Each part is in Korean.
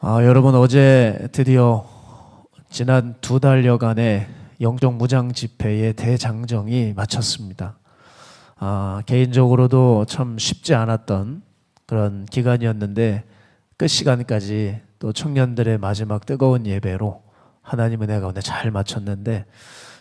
여러분 어제 드디어 지난 2달여간의 영적 무장 집회의 대장정이 마쳤습니다. 개인적으로도 참 쉽지 않았던 그런 기간이었는데 끝 시간까지 또 청년들의 마지막 뜨거운 예배로 하나님 은혜 가운데 잘 마쳤는데,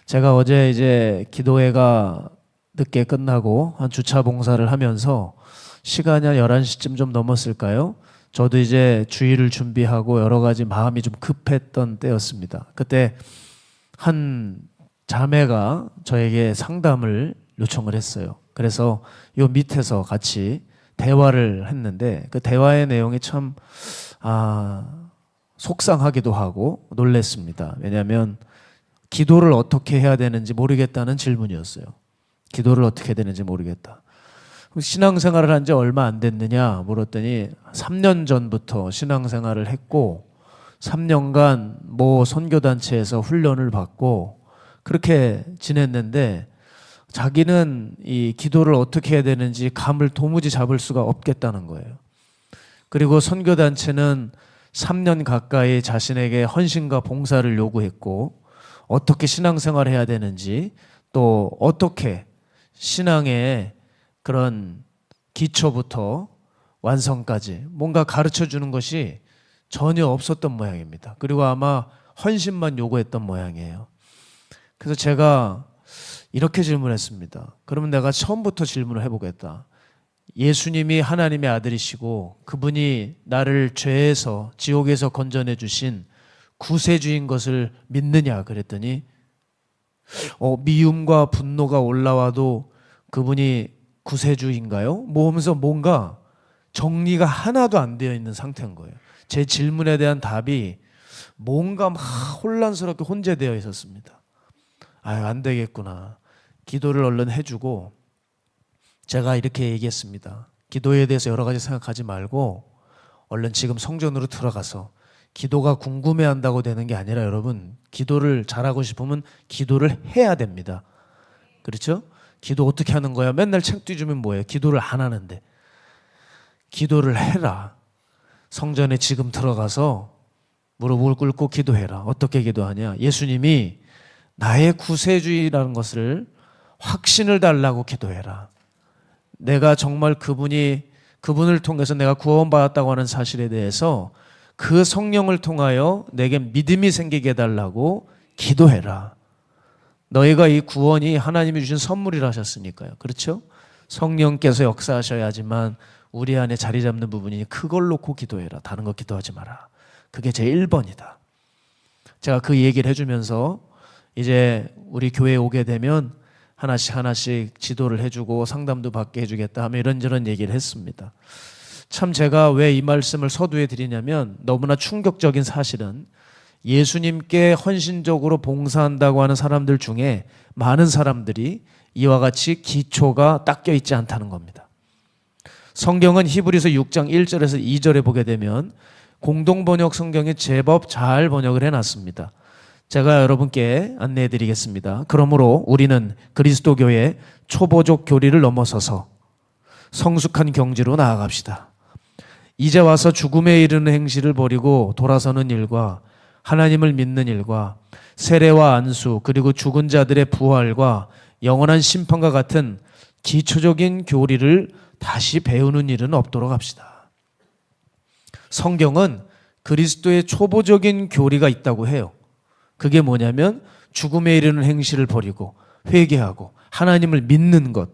제가 어제 이제 기도회가 늦게 끝나고 한 주차 봉사를 하면서 시간이 한 11시쯤 좀 넘었을까요? 저도 이제 주일을 준비하고 여러 가지 마음이 좀 급했던 때였습니다. 그때 한 자매가 저에게 상담을 요청을 했어요. 그래서 요 밑에서 같이 대화를 했는데 그 대화의 내용이 참 속상하기도 하고 놀랬습니다. 왜냐하면 기도를 어떻게 해야 되는지 모르겠다는 질문이었어요. 기도를 어떻게 해야 되는지 모르겠다. 신앙생활을 한 지 얼마 안 됐느냐 물었더니 3년 전부터 신앙생활을 했고 3년간 모 선교단체에서 훈련을 받고 그렇게 지냈는데 자기는 이 기도를 어떻게 해야 되는지 감을 도무지 잡을 수가 없겠다는 거예요. 그리고 선교단체는 3년 가까이 자신에게 헌신과 봉사를 요구했고 어떻게 신앙생활을 해야 되는지 또 어떻게 신앙의 그런 기초부터 완성까지 뭔가 가르쳐 주는 것이 전혀 없었던 모양입니다. 그리고 아마 헌신만 요구했던 모양이에요. 그래서 제가 이렇게 질문했습니다. 그러면 내가 처음부터 질문을 해보겠다. 예수님이 하나님의 아들이시고 그분이 나를 죄에서 지옥에서 건져내 주신 구세주인 것을 믿느냐 그랬더니 미움과 분노가 올라와도 그분이 구세주인가요? 하면서 뭔가 정리가 하나도 안 되어 있는 상태인 거예요. 제 질문에 대한 답이 뭔가 막 혼란스럽게 혼재되어 있었습니다. 안 되겠구나. 기도를 얼른 해주고 제가 이렇게 얘기했습니다. 기도에 대해서 여러 가지 생각하지 말고 얼른 지금 성전으로 들어가서 기도가 궁금해한다고 되는 게 아니라 여러분 기도를 잘하고 싶으면 기도를 해야 됩니다. 그렇죠? 기도 어떻게 하는 거야? 맨날 책 뒤주면 뭐예요? 기도를 안 하는데. 기도를 해라. 성전에 지금 들어가서 무릎을 꿇고 기도해라. 어떻게 기도하냐? 예수님이 나의 구세주의라는 것을 확신을 달라고 기도해라. 내가 정말 그분을 통해서 내가 구원받았다고 하는 사실에 대해서 그 성령을 통하여 내게 믿음이 생기게 해달라고 기도해라. 너희가 이 구원이 하나님이 주신 선물이라 하셨으니까요. 그렇죠? 성령께서 역사하셔야지만 우리 안에 자리 잡는 부분이니 그걸 놓고 기도해라. 다른 거 기도하지 마라. 그게 제 1번이다. 제가 그 얘기를 해주면서 이제 우리 교회에 오게 되면 하나씩 지도를 해주고 상담도 받게 해주겠다 하며 이런저런 얘기를 했습니다. 참 제가 왜 이 말씀을 서두에 드리냐면 너무나 충격적인 사실은 예수님께 헌신적으로 봉사한다고 하는 사람들 중에 많은 사람들이 이와 같이 기초가 닦여 있지 않다는 겁니다. 성경은 히브리서 6장 1절에서 2절에 보게 되면 공동번역 성경이 제법 잘 번역을 해놨습니다. 제가 여러분께 안내해 드리겠습니다. 그러므로 우리는 그리스도교의 초보적 교리를 넘어서서 성숙한 경지로 나아갑시다. 이제 와서 죽음에 이르는 행실을 버리고 돌아서는 일과 하나님을 믿는 일과 세례와 안수 그리고 죽은 자들의 부활과 영원한 심판과 같은 기초적인 교리를 다시 배우는 일은 없도록 합시다. 성경은 그리스도의 초보적인 교리가 있다고 해요. 그게 뭐냐면 죽음에 이르는 행실을 버리고 회개하고 하나님을 믿는 것,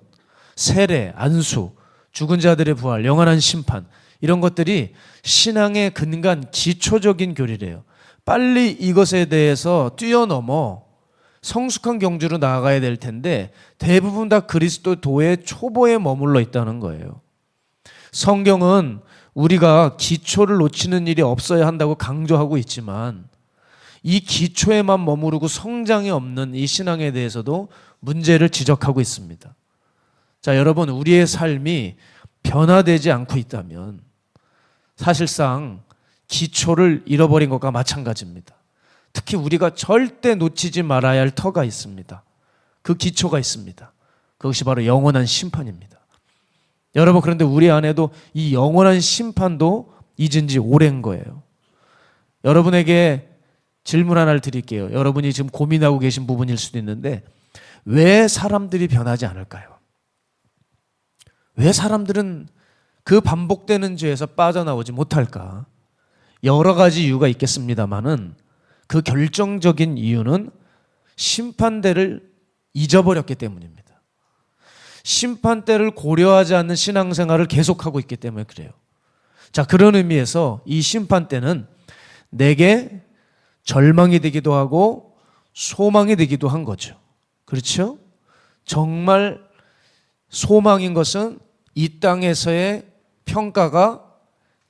세례, 안수, 죽은 자들의 부활, 영원한 심판 이런 것들이 신앙의 근간 기초적인 교리래요. 빨리 이것에 대해서 뛰어넘어 성숙한 경주로 나아가야 될 텐데 대부분 다 그리스도도의 초보에 머물러 있다는 거예요. 성경은 우리가 기초를 놓치는 일이 없어야 한다고 강조하고 있지만 이 기초에만 머무르고 성장이 없는 이 신앙에 대해서도 문제를 지적하고 있습니다. 자, 여러분 우리의 삶이 변화되지 않고 있다면 사실상 기초를 잃어버린 것과 마찬가지입니다. 특히 우리가 절대 놓치지 말아야 할 터가 있습니다. 그 기초가 있습니다. 그것이 바로 영원한 심판입니다. 여러분, 그런데 우리 안에도 이 영원한 심판도 잊은 지 오랜 거예요. 여러분에게 질문 하나를 드릴게요. 여러분이 지금 고민하고 계신 부분일 수도 있는데 왜 사람들이 변하지 않을까요? 왜 사람들은 그 반복되는 죄에서 빠져나오지 못할까? 여러 가지 이유가 있겠습니다만은 그 결정적인 이유는 심판대를 잊어버렸기 때문입니다. 심판대를 고려하지 않는 신앙생활을 계속하고 있기 때문에 그래요. 자, 그런 의미에서 이 심판대는 내게 절망이 되기도 하고 소망이 되기도 한 거죠. 그렇죠? 정말 소망인 것은 이 땅에서의 평가가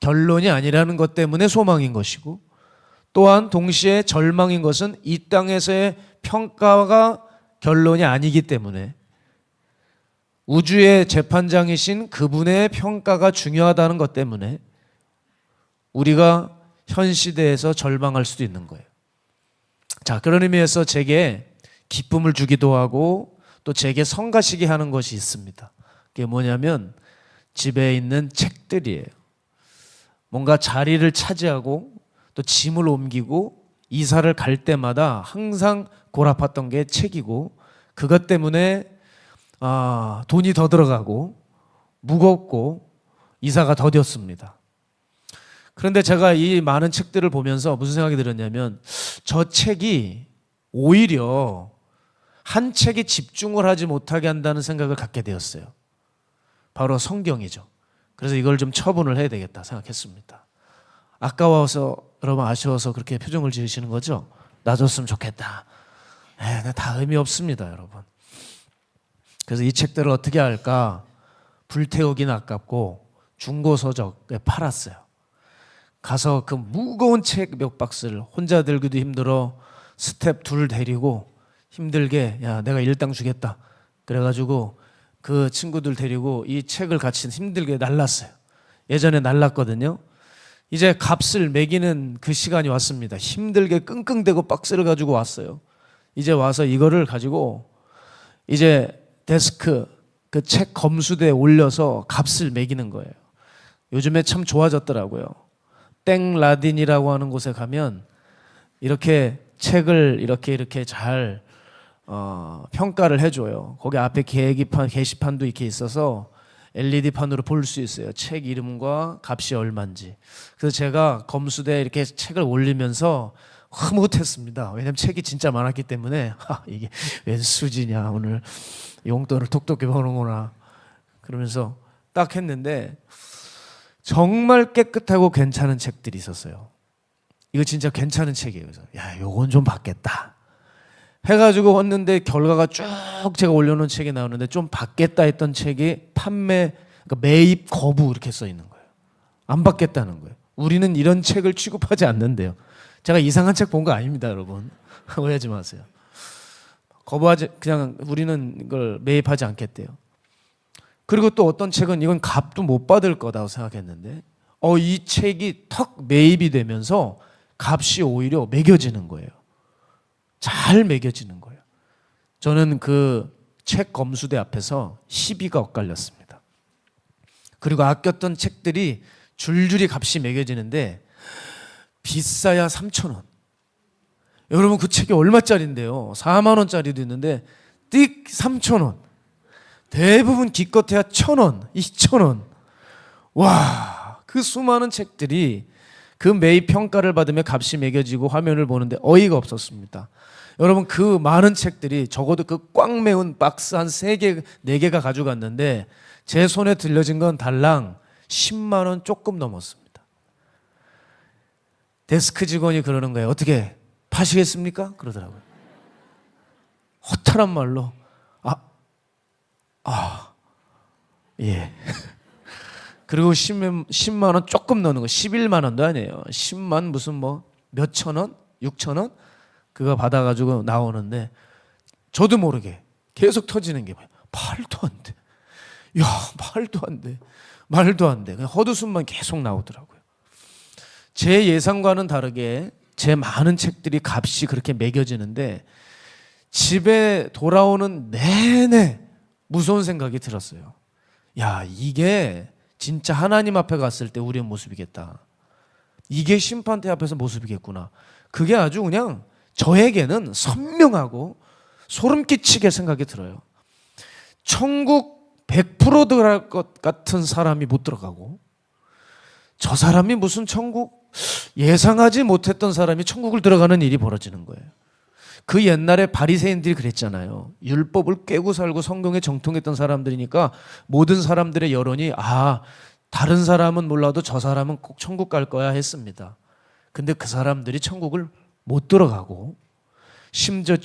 결론이 아니라는 것 때문에 소망인 것이고, 또한 동시에 절망인 것은 이 땅에서의 평가가 결론이 아니기 때문에 우주의 재판장이신 그분의 평가가 중요하다는 것 때문에 우리가 현 시대에서 절망할 수도 있는 거예요. 자, 그런 의미에서 제게 기쁨을 주기도 하고 또 제게 성가시게 하는 것이 있습니다. 그게 뭐냐면 집에 있는 책들이에요. 뭔가 자리를 차지하고 또 짐을 옮기고 이사를 갈 때마다 항상 골아팠던 게 책이고, 그것 때문에 돈이 더 들어가고 무겁고 이사가 더뎠습니다. 그런데 제가 이 많은 책들을 보면서 무슨 생각이 들었냐면 저 책이 오히려 한 책에 집중을 하지 못하게 한다는 생각을 갖게 되었어요. 바로 성경이죠. 그래서 이걸 좀 처분을 해야 되겠다 생각했습니다. 아까워서 여러분 아쉬워서 그렇게 표정을 지으시는 거죠? 놔줬으면 좋겠다. 다 의미 없습니다, 여러분. 그래서 이 책들을 어떻게 할까? 불태우기는 아깝고 중고서적에 팔았어요. 가서 그 무거운 책 몇 박스를 혼자 들기도 힘들어 스텝 둘 데리고 힘들게 야 내가 일당 주겠다 그래가지고 그 친구들 데리고 이 책을 같이 힘들게 날랐어요. 예전에 날랐거든요. 이제 값을 매기는 그 시간이 왔습니다. 힘들게 끙끙대고 박스를 가지고 왔어요. 이제 와서 이거를 가지고 이제 데스크 그 책 검수대에 올려서 값을 매기는 거예요. 요즘에 참 좋아졌더라고요. 땡라딘이라고 하는 곳에 가면 이렇게 책을 이렇게 잘 평가를 해줘요. 거기 앞에 게시판도 이렇게 있어서 LED판으로 볼 수 있어요. 책 이름과 값이 얼마인지. 그래서 제가 검수대에 이렇게 책을 올리면서 흐뭇했습니다. 왜냐면 책이 진짜 많았기 때문에 이게 웬 수지냐, 오늘 용돈을 톡톡히 버는구나 그러면서 딱 했는데 정말 깨끗하고 괜찮은 책들이 있었어요. 이거 진짜 괜찮은 책이에요. 그래서 야, 요건 좀 받겠다 해가지고 왔는데 결과가 쭉 제가 올려놓은 책이 나오는데 좀 받겠다 했던 책이 그러니까 매입 거부 이렇게 써 있는 거예요. 안 받겠다는 거예요. 우리는 이런 책을 취급하지 않는데요. 제가 이상한 책 본 거 아닙니다, 여러분. 오해하지 마세요. 그냥 우리는 이걸 매입하지 않겠대요. 그리고 또 어떤 책은 이건 값도 못 받을 거다고 생각했는데 이 책이 턱 매입이 되면서 값이 오히려 매겨지는 거예요. 잘 매겨지는 거예요. 저는 그 책 검수대 앞에서 시비가 엇갈렸습니다. 그리고 아꼈던 책들이 줄줄이 값이 매겨지는데 비싸야 3,000원. 여러분 그 책이 얼마짜리인데요? 4만 원짜리도 있는데 띡 3,000원. 대부분 기껏해야 1,000원, 2,000원. 와, 그 수많은 책들이 그 매입 평가를 받으며 값이 매겨지고 화면을 보는데 어이가 없었습니다. 여러분 그 많은 책들이 적어도 그 꽉 매운 박스 한 3개, 4개가 가져갔는데 제 손에 들려진 건 달랑 10만 원 조금 넘었습니다. 데스크 직원이 그러는 거예요. 어떻게 파시겠습니까? 그러더라고요. 허탈한 말로 예. 그리고 10만 원 조금 넣는 거 11만 원도 아니에요. 10만 무슨 몇천 원? 6천 원? 그거 받아가지고 나오는데 저도 모르게 계속 터지는 게 뭐예요? 말도 안 돼. 야, 말도 안 돼. 말도 안 돼. 그냥 헛웃음만 계속 나오더라고요. 제 예상과는 다르게 제 많은 책들이 값이 그렇게 매겨지는데 집에 돌아오는 내내 무서운 생각이 들었어요. 야, 이게 진짜 하나님 앞에 갔을 때 우리의 모습이겠다. 이게 심판대 앞에서 모습이겠구나. 그게 아주 그냥 저에게는 선명하고 소름 끼치게 생각이 들어요. 천국 100% 들어갈 것 같은 사람이 못 들어가고, 저 사람이 무슨 천국 예상하지 못했던 사람이 천국을 들어가는 일이 벌어지는 거예요. 그 옛날에 바리새인들이 그랬잖아요. 율법을 꿰고 살고 성경에 정통했던 사람들이니까 모든 사람들의 여론이 다른 사람은 몰라도 저 사람은 꼭 천국 갈 거야 했습니다. 근데 그 사람들이 천국을 못 들어가고, 심지어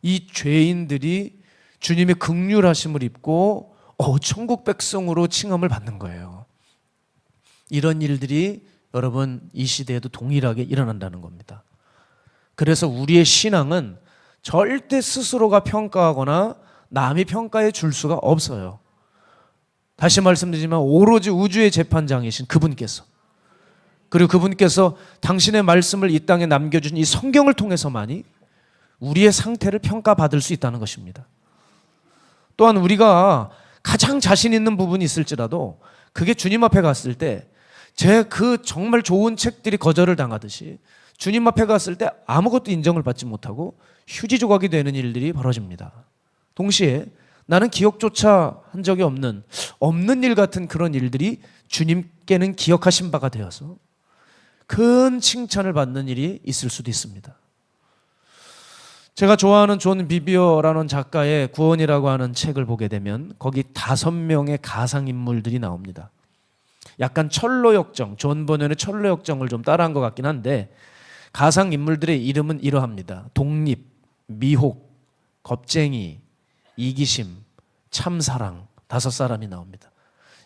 이 죄인들이 주님의 긍휼하심을 입고 천국 백성으로 칭함을 받는 거예요. 이런 일들이 여러분 이 시대에도 동일하게 일어난다는 겁니다. 그래서 우리의 신앙은 절대 스스로가 평가하거나 남이 평가해 줄 수가 없어요. 다시 말씀드리지만 오로지 우주의 재판장이신 그분께서, 그리고 그분께서 당신의 말씀을 이 땅에 남겨준 이 성경을 통해서만이 우리의 상태를 평가받을 수 있다는 것입니다. 또한 우리가 가장 자신 있는 부분이 있을지라도 그게 주님 앞에 갔을 때 제 그 정말 좋은 책들이 거절을 당하듯이 주님 앞에 갔을 때 아무것도 인정을 받지 못하고 휴지 조각이 되는 일들이 벌어집니다. 동시에 나는 기억조차 한 적이 없는 일 같은 그런 일들이 주님께는 기억하신 바가 되어서 큰 칭찬을 받는 일이 있을 수도 있습니다. 제가 좋아하는 존 비비어라는 작가의 구원이라고 하는 책을 보게 되면 거기 5명의 가상인물들이 나옵니다. 약간 철로역정, 존 버년의 철로역정을 좀 따라한 것 같긴 한데, 가상인물들의 이름은 이러합니다. 독립, 미혹, 겁쟁이, 이기심, 참사랑, 5사람이 나옵니다.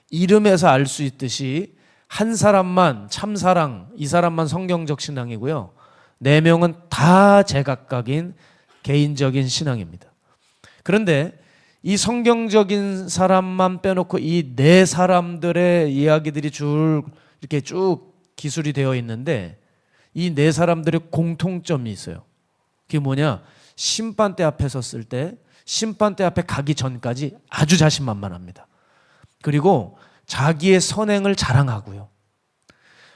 이름에서 알 수 있듯이 한 사람만 참사랑, 이 사람만 성경적 신앙이고요, 4명은 다 제각각인 개인적인 신앙입니다. 그런데 이 성경적인 사람만 빼놓고 이 4사람들의 이야기들이 이렇게 쭉 기술이 되어 있는데, 이 4사람들의 공통점이 있어요. 그게 뭐냐? 심판대 앞에 섰을 때, 심판대 앞에 가기 전까지 아주 자신만만합니다. 그리고 자기의 선행을 자랑하고요.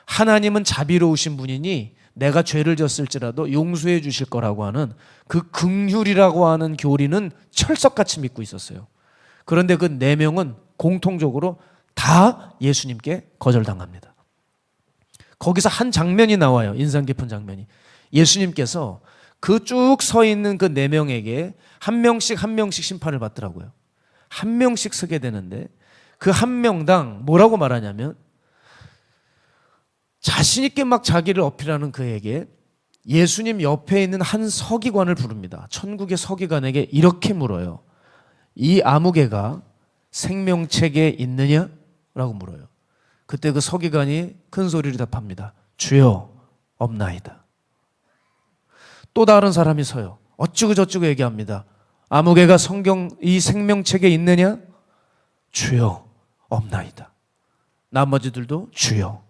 하나님은 자비로우신 분이니 내가 죄를 졌을지라도 용서해 주실 거라고 하는 그 긍휼이라고 하는 교리는 철석같이 믿고 있었어요. 그런데 그 4명은 공통적으로 다 예수님께 거절당합니다. 거기서 한 장면이 나와요. 인상 깊은 장면이. 예수님께서 그 쭉 서 있는 그 4명에게 한 명씩 심판을 받더라고요. 한 명씩 서게 되는데 그 한 명당 뭐라고 말하냐면, 자신 있게 막 자기를 어필하는 그에게 예수님 옆에 있는 한 서기관을 부릅니다. 천국의 서기관에게 이렇게 물어요. 이 아무개가 생명책에 있느냐? 라고 물어요. 그때 그 서기관이 큰 소리로 답합니다. 주여, 없나이다. 또 다른 사람이 서요. 어쩌고 저쩌고 얘기합니다. 아무개가 이 생명책에 있느냐? 주여, 없나이다. 나머지들도 주여,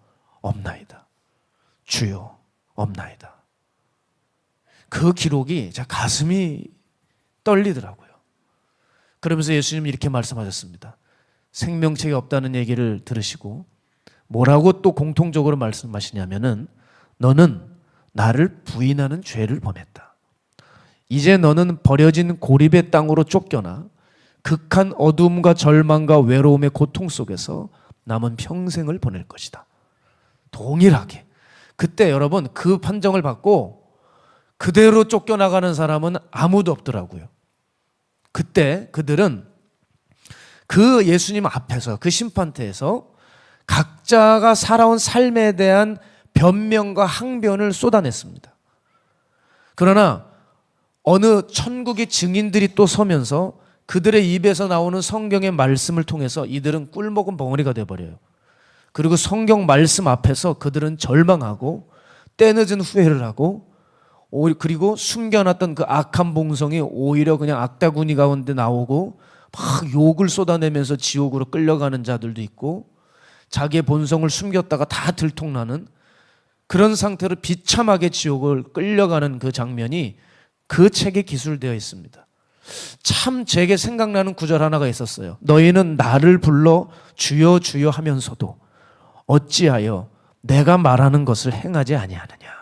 없나이다. 주여, 없나이다. 그 기록이 제 가슴이 떨리더라고요. 그러면서 예수님이 이렇게 말씀하셨습니다. 생명책이 없다는 얘기를 들으시고 뭐라고 또 공통적으로 말씀하시냐면은, 너는 나를 부인하는 죄를 범했다. 이제 너는 버려진 고립의 땅으로 쫓겨나 극한 어둠과 절망과 외로움의 고통 속에서 남은 평생을 보낼 것이다. 동일하게 그때 여러분 그 판정을 받고 그대로 쫓겨나가는 사람은 아무도 없더라고요. 그때 그들은 그 예수님 앞에서, 그 심판대에서 각자가 살아온 삶에 대한 변명과 항변을 쏟아냈습니다. 그러나 어느 천국의 증인들이 또 서면서 그들의 입에서 나오는 성경의 말씀을 통해서 이들은 꿀먹은 벙어리가 되어버려요. 그리고 성경 말씀 앞에서 그들은 절망하고 때늦은 후회를 하고, 그리고 숨겨놨던 그 악한 봉성이 오히려 그냥 악다구니 가운데 나오고 막 욕을 쏟아내면서 지옥으로 끌려가는 자들도 있고, 자기의 본성을 숨겼다가 다 들통나는 그런 상태로 비참하게 지옥을 끌려가는 그 장면이 그 책에 기술되어 있습니다. 참 제게 생각나는 구절 하나가 있었어요. 너희는 나를 불러 주여 주여 하면서도 어찌하여 내가 말하는 것을 행하지 아니하느냐.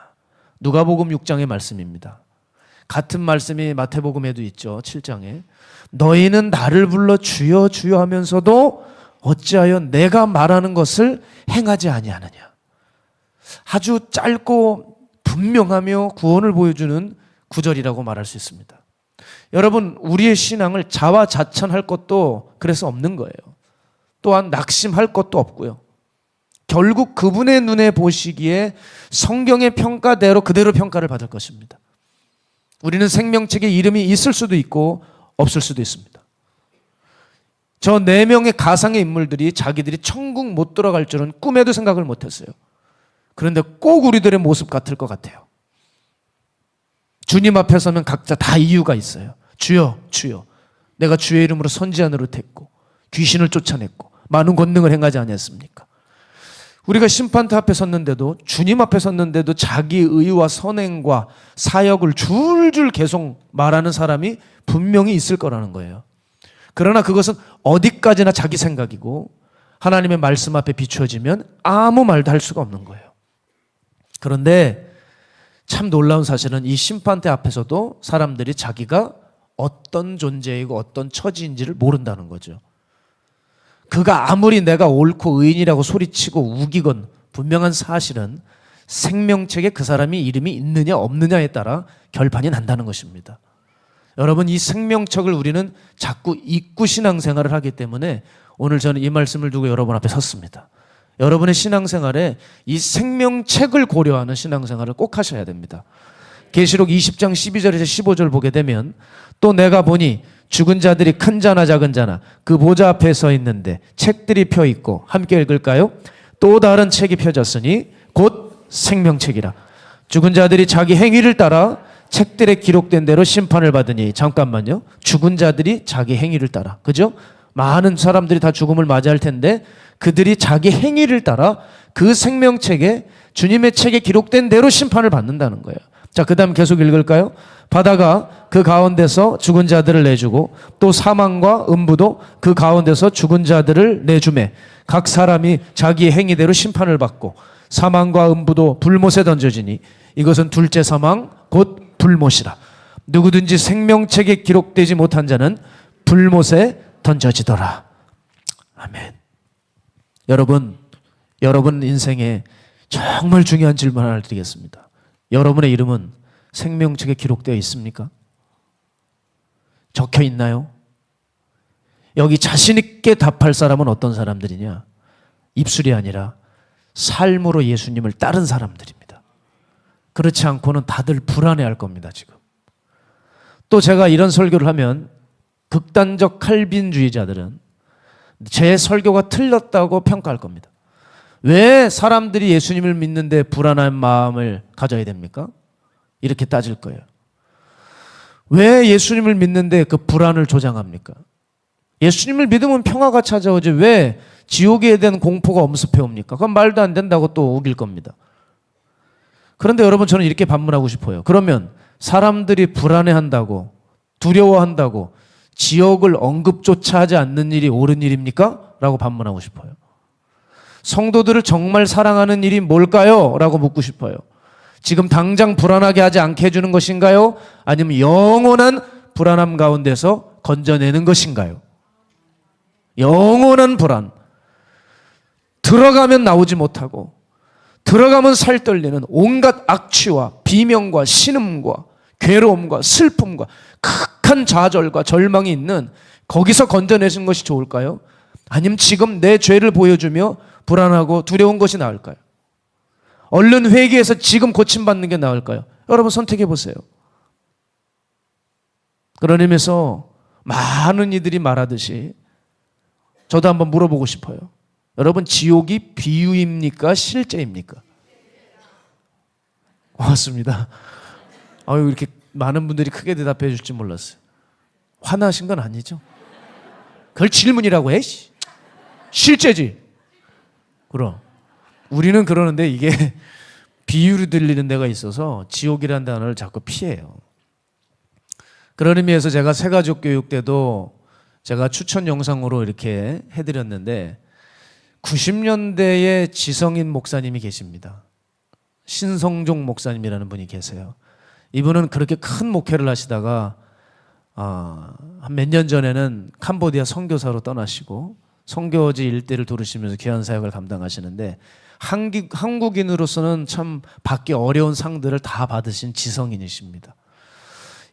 누가복음 6장의 말씀입니다. 같은 말씀이 마태복음에도 있죠. 7장에 너희는 나를 불러 주여 주여 하면서도 어찌하여 내가 말하는 것을 행하지 아니하느냐. 아주 짧고 분명하며 구원을 보여주는 구절이라고 말할 수 있습니다. 여러분, 우리의 신앙을 자화자찬할 것도 그래서 없는 거예요. 또한 낙심할 것도 없고요. 결국 그분의 눈에 보시기에 성경의 평가대로 그대로 평가를 받을 것입니다. 우리는 생명책에 이름이 있을 수도 있고 없을 수도 있습니다. 저 4명의 가상의 인물들이 자기들이 천국 못 들어갈 줄은 꿈에도 생각을 못했어요. 그런데 꼭 우리들의 모습 같을 것 같아요. 주님 앞에 서면 각자 다 이유가 있어요. 주여 주여 내가 주의 이름으로 선지자 노릇했고 귀신을 쫓아냈고 많은 권능을 행하지 아니했습니까? 우리가 심판대 앞에 섰는데도, 주님 앞에 섰는데도 자기 의와 선행과 사역을 줄줄 계속 말하는 사람이 분명히 있을 거라는 거예요. 그러나 그것은 어디까지나 자기 생각이고 하나님의 말씀 앞에 비추어지면 아무 말도 할 수가 없는 거예요. 그런데 참 놀라운 사실은 이 심판대 앞에서도 사람들이 자기가 어떤 존재이고 어떤 처지인지를 모른다는 거죠. 그가 아무리 내가 옳고 의인이라고 소리치고 우기건 분명한 사실은 생명책에 그 사람이 이름이 있느냐 없느냐에 따라 결판이 난다는 것입니다. 여러분, 이 생명책을 우리는 자꾸 잊고 신앙생활을 하기 때문에 오늘 저는 이 말씀을 두고 여러분 앞에 섰습니다. 여러분의 신앙생활에 이 생명책을 고려하는 신앙생활을 꼭 하셔야 됩니다. 계시록 20장 12절에서 15절 보게 되면 또 내가 보니 죽은 자들이 큰 자나 작은 자나 그 보좌 앞에 서 있는데 책들이 펴 있고, 함께 읽을까요? 또 다른 책이 펴졌으니 곧 생명책이라. 죽은 자들이 자기 행위를 따라 책들에 기록된 대로 심판을 받으니. 잠깐만요. 죽은 자들이 자기 행위를 따라, 그죠? 많은 사람들이 다 죽음을 맞이할 텐데 그들이 자기 행위를 따라 그 생명책에, 주님의 책에 기록된 대로 심판을 받는다는 거예요. 자, 그 다음 계속 읽을까요? 바다가 그 가운데서 죽은 자들을 내주고 또 사망과 음부도 그 가운데서 죽은 자들을 내주매 각 사람이 자기의 행위대로 심판을 받고 사망과 음부도 불못에 던져지니 이것은 둘째 사망 곧 불못이라. 누구든지 생명책에 기록되지 못한 자는 불못에 던져지더라. 아멘. 여러분 인생에 정말 중요한 질문 하나를 드리겠습니다. 여러분의 이름은 생명책에 기록되어 있습니까? 적혀 있나요? 여기 자신 있게 답할 사람은 어떤 사람들이냐? 입술이 아니라 삶으로 예수님을 따른 사람들입니다. 그렇지 않고는 다들 불안해할 겁니다, 지금. 또 제가 이런 설교를 하면 극단적 칼빈주의자들은 제 설교가 틀렸다고 평가할 겁니다. 왜 사람들이 예수님을 믿는데 불안한 마음을 가져야 됩니까? 이렇게 따질 거예요. 왜 예수님을 믿는데 그 불안을 조장합니까? 예수님을 믿으면 평화가 찾아오지 왜 지옥에 대한 공포가 엄습해 옵니까? 그건 말도 안 된다고 또 우길 겁니다. 그런데 여러분, 저는 이렇게 반문하고 싶어요. 그러면 사람들이 불안해한다고, 두려워한다고 지옥을 언급조차 하지 않는 일이 옳은 일입니까? 라고 반문하고 싶어요. 성도들을 정말 사랑하는 일이 뭘까요? 라고 묻고 싶어요. 지금 당장 불안하게 하지 않게 해주는 것인가요? 아니면 영원한 불안함 가운데서 건져내는 것인가요? 영원한 불안. 들어가면 나오지 못하고 들어가면 살떨리는 온갖 악취와 비명과 신음과 괴로움과 슬픔과 극한 좌절과 절망이 있는 거기서 건져내신 것이 좋을까요? 아니면 지금 내 죄를 보여주며 불안하고 두려운 것이 나을까요? 얼른 회개해서 지금 고침받는 게 나을까요? 여러분 선택해 보세요. 그런 의미에서 많은 이들이 말하듯이 저도 한번 물어보고 싶어요. 여러분, 지옥이 비유입니까? 실제입니까? 고맙습니다. 아유, 이렇게 많은 분들이 크게 대답해 주실지 몰랐어요. 화나신 건 아니죠? 그걸 질문이라고 해? 실제지. 그럼 우리는 그러는데 이게 비유로 들리는 데가 있어서 지옥이라는 단어를 자꾸 피해요. 그런 의미에서 제가 새가족 교육 때도 제가 추천 영상으로 이렇게 해드렸는데 90년대에 지성인 목사님이 계십니다. 신성종 목사님이라는 분이 계세요. 이분은 그렇게 큰 목회를 하시다가 한 몇 년 전에는 캄보디아 선교사로 떠나시고 선교지 일대를 도우시면서 귀한 사역을 감당하시는데, 한국인으로서는 참 받기 어려운 상들을 다 받으신 지성인이십니다.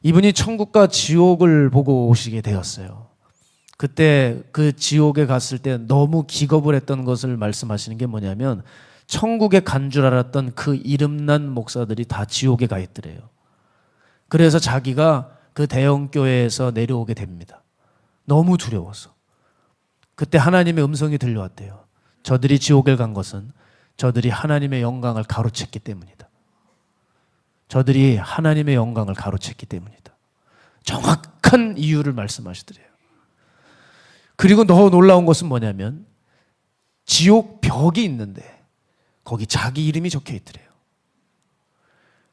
이분이 천국과 지옥을 보고 오시게 되었어요. 그때 그 지옥에 갔을 때 너무 기겁을 했던 것을 말씀하시는 게 뭐냐면, 천국에 간 줄 알았던 그 이름난 목사들이 다 지옥에 가 있더래요. 그래서 자기가 그 대형교회에서 내려오게 됩니다. 너무 두려워서. 그때 하나님의 음성이 들려왔대요. 저들이 지옥에 간 것은 저들이 하나님의 영광을 가로챘기 때문이다. 저들이 하나님의 영광을 가로챘기 때문이다. 정확한 이유를 말씀하시더래요. 그리고 더 놀라운 것은 뭐냐면, 지옥 벽이 있는데 거기 자기 이름이 적혀 있더래요.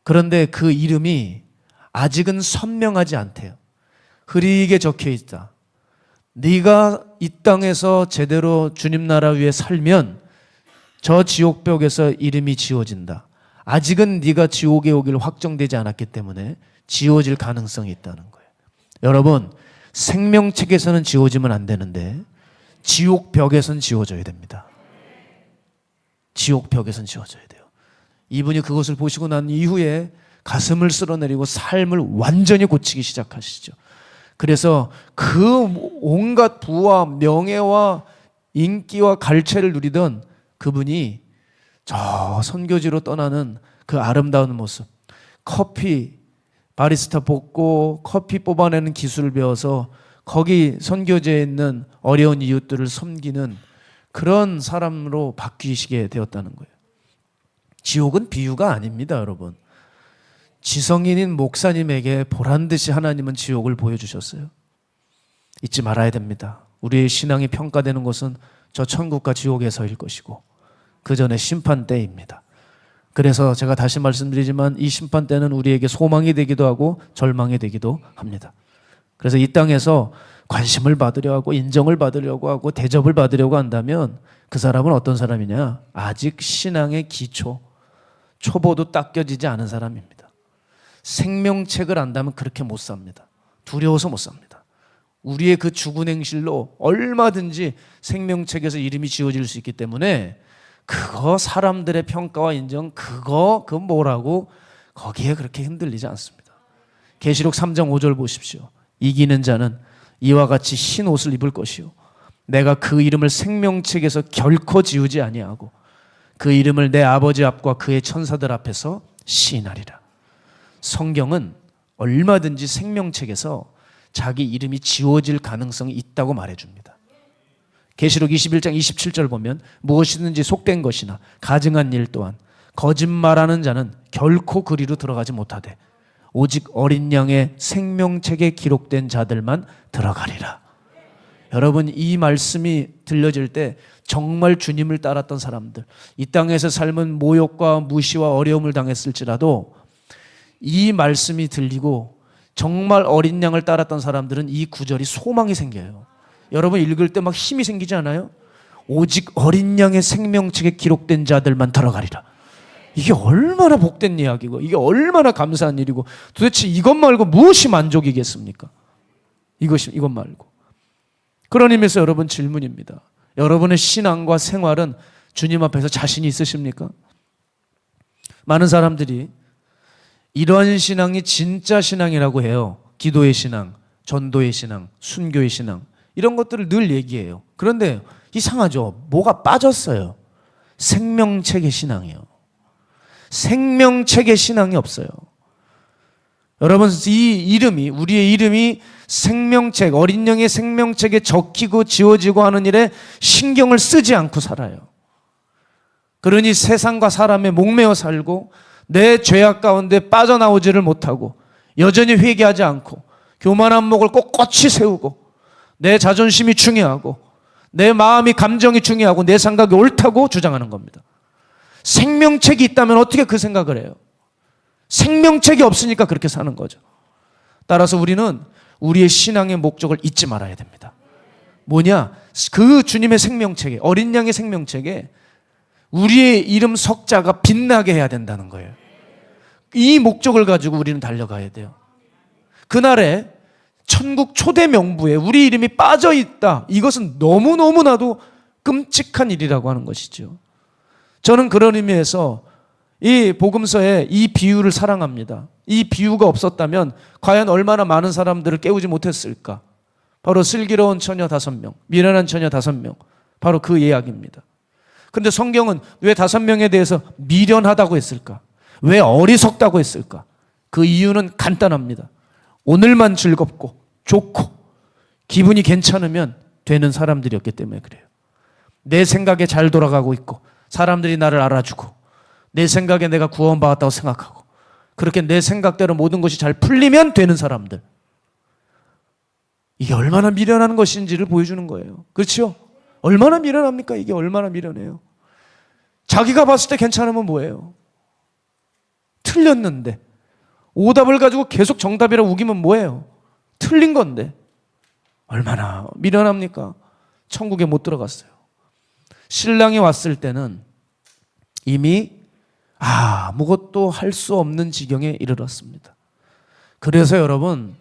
그런데 그 이름이 아직은 선명하지 않대요. 흐리게 적혀 있다. 네가 이 땅에서 제대로 주님 나라 위에 살면 저 지옥벽에서 이름이 지워진다. 아직은 네가 지옥에 오길 확정되지 않았기 때문에 지워질 가능성이 있다는 거예요. 여러분, 생명책에서는 지워지면 안 되는데 지옥벽에서는 지워져야 됩니다. 지옥벽에서는 지워져야 돼요. 이분이 그것을 보시고 난 이후에 가슴을 쓸어내리고 삶을 완전히 고치기 시작하시죠. 그래서 그 온갖 부와 명예와 인기와 갈채를 누리던 그분이 저 선교지로 떠나는 그 아름다운 모습, 커피 바리스타 뽑고 커피 뽑아내는 기술을 배워서 거기 선교지에 있는 어려운 이웃들을 섬기는 그런 사람으로 바뀌시게 되었다는 거예요. 지옥은 비유가 아닙니다, 여러분. 지성인인 목사님에게 보란듯이 하나님은 지옥을 보여주셨어요. 잊지 말아야 됩니다. 우리의 신앙이 평가되는 것은 저 천국과 지옥에서일 것이고 그 전에 심판 때입니다. 그래서 제가 다시 말씀드리지만 이 심판 때는 우리에게 소망이 되기도 하고 절망이 되기도 합니다. 그래서 이 땅에서 관심을 받으려 하고 인정을 받으려고 하고 대접을 받으려고 한다면 그 사람은 어떤 사람이냐? 아직 신앙의 기초, 초보도 닦여지지 않은 사람입니다. 생명책을 안다면 그렇게 못 삽니다. 두려워서 못 삽니다. 우리의 그 죽은 행실로 얼마든지 생명책에서 이름이 지워질 수 있기 때문에 그거 사람들의 평가와 인정, 그거 뭐라고 거기에 그렇게 흔들리지 않습니다. 계시록 3장 5절 보십시오. 이기는 자는 이와 같이 흰 옷을 입을 것이요 내가 그 이름을 생명책에서 결코 지우지 아니하고 그 이름을 내 아버지 앞과 그의 천사들 앞에서 시인하리라. 성경은 얼마든지 생명책에서 자기 이름이 지워질 가능성이 있다고 말해줍니다. 계시록 21장 27절 보면 무엇이든지 속된 것이나 가증한 일 또한 거짓말하는 자는 결코 그리로 들어가지 못하되 오직 어린 양의 생명책에 기록된 자들만 들어가리라. 여러분, 이 말씀이 들려질 때 정말 주님을 따랐던 사람들, 이 땅에서 삶은 모욕과 무시와 어려움을 당했을지라도 이 말씀이 들리고 정말 어린 양을 따랐던 사람들은 이 구절이 소망이 생겨요. 여러분 읽을 때 막 힘이 생기지 않아요? 오직 어린 양의 생명책에 기록된 자들만 들어가리라. 이게 얼마나 복된 이야기고 이게 얼마나 감사한 일이고 도대체 이것 말고 무엇이 만족이겠습니까? 이것 말고. 그런 의미에서 여러분 질문입니다. 여러분의 신앙과 생활은 주님 앞에서 자신이 있으십니까? 많은 사람들이 이런 신앙이 진짜 신앙이라고 해요. 기도의 신앙, 전도의 신앙, 순교의 신앙 이런 것들을 늘 얘기해요. 그런데 이상하죠. 뭐가 빠졌어요. 생명책의 신앙이요. 생명책의 신앙이 없어요. 여러분, 우리의 이름이 생명책, 어린 영의 생명책에 적히고 지워지고 하는 일에 신경을 쓰지 않고 살아요. 그러니 세상과 사람에 목매어 살고 내 죄악 가운데 빠져나오지를 못하고 여전히 회개하지 않고 교만한 목을 꼿꼿이 세우고 내 자존심이 중요하고 내 마음이 감정이 중요하고 내 생각이 옳다고 주장하는 겁니다. 생명책이 있다면 어떻게 그 생각을 해요? 생명책이 없으니까 그렇게 사는 거죠. 따라서 우리는 우리의 신앙의 목적을 잊지 말아야 됩니다. 뭐냐? 그 주님의 생명책에, 어린 양의 생명책에 우리의 이름 석자가 빛나게 해야 된다는 거예요. 이 목적을 가지고 우리는 달려가야 돼요. 그날에 천국 초대 명부에 우리 이름이 빠져 있다. 이것은 너무너무나도 끔찍한 일이라고 하는 것이죠. 저는 그런 의미에서 이 복음서의 이 비유를 사랑합니다. 이 비유가 없었다면 과연 얼마나 많은 사람들을 깨우지 못했을까? 바로 슬기로운 처녀 5명, 미련한 처녀 5명, 바로 그 이야기입니다. 그런데 성경은 왜 5명에 대해서 미련하다고 했을까? 왜 어리석다고 했을까? 그 이유는 간단합니다. 오늘만 즐겁고 좋고 기분이 괜찮으면 되는 사람들이었기 때문에 그래요. 내 생각에 잘 돌아가고 있고 사람들이 나를 알아주고 내 생각에 내가 구원받았다고 생각하고 그렇게 내 생각대로 모든 것이 잘 풀리면 되는 사람들. 이게 얼마나 미련한 것인지를 보여주는 거예요. 그렇죠? 얼마나 미련합니까? 이게 얼마나 미련해요. 자기가 봤을 때 괜찮으면 뭐예요? 틀렸는데 오답을 가지고 계속 정답이라고 우기면 뭐예요? 틀린 건데 얼마나 미련합니까? 천국에 못 들어갔어요. 신랑이 왔을 때는 이미 아무것도 할 수 없는 지경에 이르렀습니다. 그래서 여러분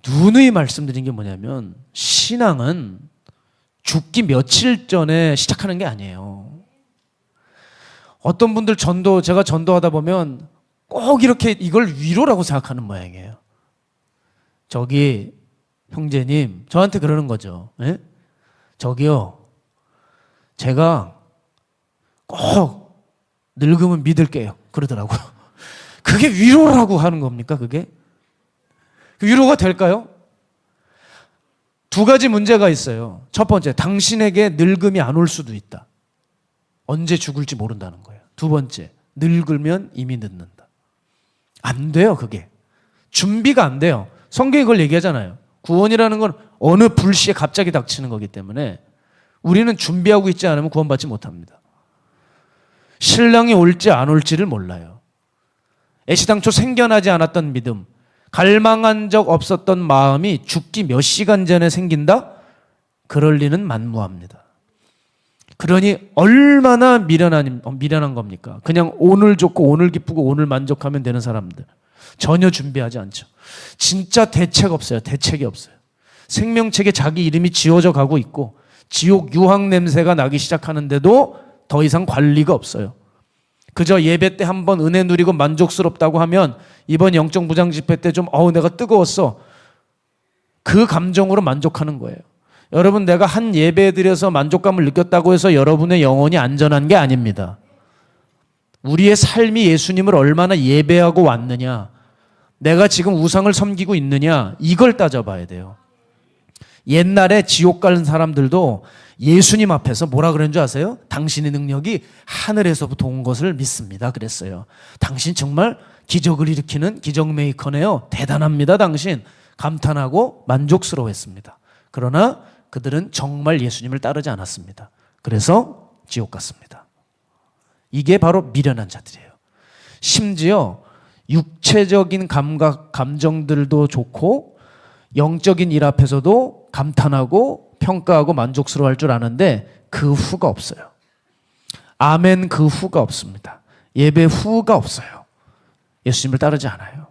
누누이 말씀드린 게 뭐냐면 신앙은 죽기 며칠 전에 시작하는 게 아니에요. 어떤 분들 제가 전도하다 보면 꼭 이렇게 이걸 위로라고 생각하는 모양이에요. 저기 형제님 저한테 그러는 거죠. 예? 저기요 제가 꼭 늙으면 믿을게요 그러더라고요. 그게 위로라고 하는 겁니까? 그게 위로가 될까요? 2가지 문제가 있어요. 첫 번째, 당신에게 늙음이 안 올 수도 있다. 언제 죽을지 모른다는 거예요. 2번째, 늙으면 이미 늦는다. 안 돼요. 그게 준비가 안 돼요. 성경이 그걸 얘기하잖아요. 구원이라는 건 어느 불시에 갑자기 닥치는 거기 때문에 우리는 준비하고 있지 않으면 구원받지 못합니다. 신랑이 올지 안 올지를 몰라요. 애시당초 생겨나지 않았던 믿음, 갈망한 적 없었던 마음이 죽기 몇 시간 전에 생긴다? 그럴 리는 만무합니다. 그러니 얼마나 미련한 겁니까? 그냥 오늘 좋고 오늘 기쁘고 오늘 만족하면 되는 사람들. 전혀 준비하지 않죠. 진짜 대책 없어요. 대책이 없어요. 생명책에 자기 이름이 지워져 가고 있고 지옥 유황 냄새가 나기 시작하는데도 더 이상 관리가 없어요. 그저 예배 때 한번 은혜 누리고 만족스럽다고 하면 이번 영적 무장 집회 때 좀 내가 뜨거웠어. 그 감정으로 만족하는 거예요. 여러분 내가 한 예배 드려서 만족감을 느꼈다고 해서 여러분의 영혼이 안전한 게 아닙니다. 우리의 삶이 예수님을 얼마나 예배하고 왔느냐, 내가 지금 우상을 섬기고 있느냐, 이걸 따져봐야 돼요. 옛날에 지옥 가는 사람들도 예수님 앞에서 뭐라 그랬는 줄 아세요? 당신의 능력이 하늘에서부터 온 것을 믿습니다 그랬어요. 당신 정말 기적을 일으키는 기적 메이커네요. 대단합니다 당신. 감탄하고 만족스러워했습니다. 그러나 그들은 정말 예수님을 따르지 않았습니다. 그래서 지옥 갔습니다. 이게 바로 미련한 자들이에요. 심지어 육체적인 감각, 감정들도 좋고 영적인 일 앞에서도 감탄하고 평가하고 만족스러워할 줄 아는데 그 후가 없어요. 아멘 그 후가 없습니다. 예배 후가 없어요. 예수님을 따르지 않아요.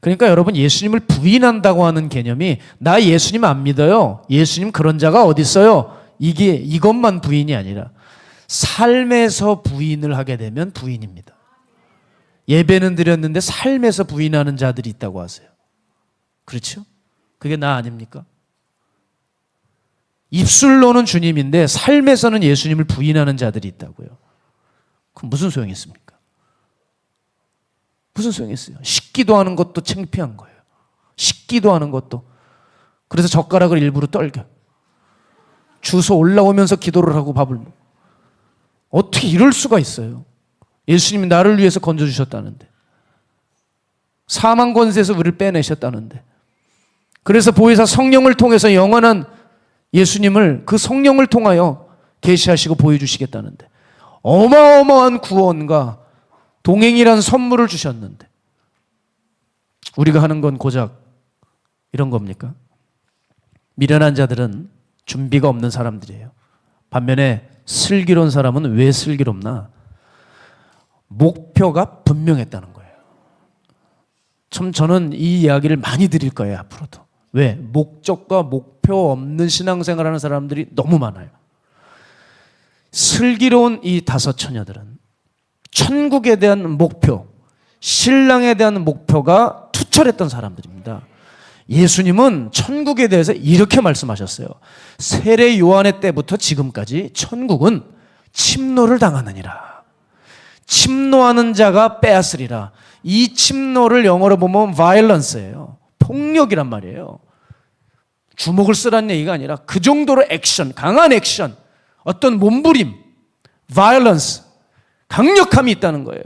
그러니까 여러분 예수님을 부인한다고 하는 개념이 나 예수님 안 믿어요. 예수님 그런 자가 어디 있어요? 이것만 부인이 아니라 삶에서 부인을 하게 되면 부인입니다. 예배는 드렸는데 삶에서 부인하는 자들이 있다고 하세요. 그렇죠? 그게 나 아닙니까? 입술로는 주님인데 삶에서는 예수님을 부인하는 자들이 있다고요. 그럼 무슨 소용이 있습니까? 무슨 소용이 있어요? 식기도 하는 것도 창피한 거예요. 식기도 하는 것도. 그래서 젓가락을 일부러 떨겨. 주워 올라오면서 기도를 하고 밥을 먹어. 어떻게 이럴 수가 있어요? 예수님이 나를 위해서 건져주셨다는데, 사망 권세에서 우리를 빼내셨다는데, 그래서 보혜사 성령을 통해서 영원한 예수님을 그 성령을 통하여 계시하시고 보여주시겠다는데, 어마어마한 구원과 동행이란 선물을 주셨는데 우리가 하는 건 고작 이런 겁니까? 미련한 자들은 준비가 없는 사람들이에요. 반면에 슬기로운 사람은 왜 슬기롭나? 목표가 분명했다는 거예요. 참 저는 이 이야기를 많이 드릴 거예요, 앞으로도. 왜? 목적과 목표 없는 신앙생활하는 사람들이 너무 많아요. 슬기로운 이 다섯 처녀들은 천국에 대한 목표, 신랑에 대한 목표가 투철했던 사람들입니다. 예수님은 천국에 대해서 이렇게 말씀하셨어요. 세례 요한의 때부터 지금까지 천국은 침노를 당하느니라. 침노하는 자가 빼앗으리라. 이 침노를 영어로 보면 violence예요. 폭력이란 말이에요. 주먹을 쓰라는 얘기가 아니라 그 정도로 액션, 강한 액션, 어떤 몸부림, violence, 강력함이 있다는 거예요.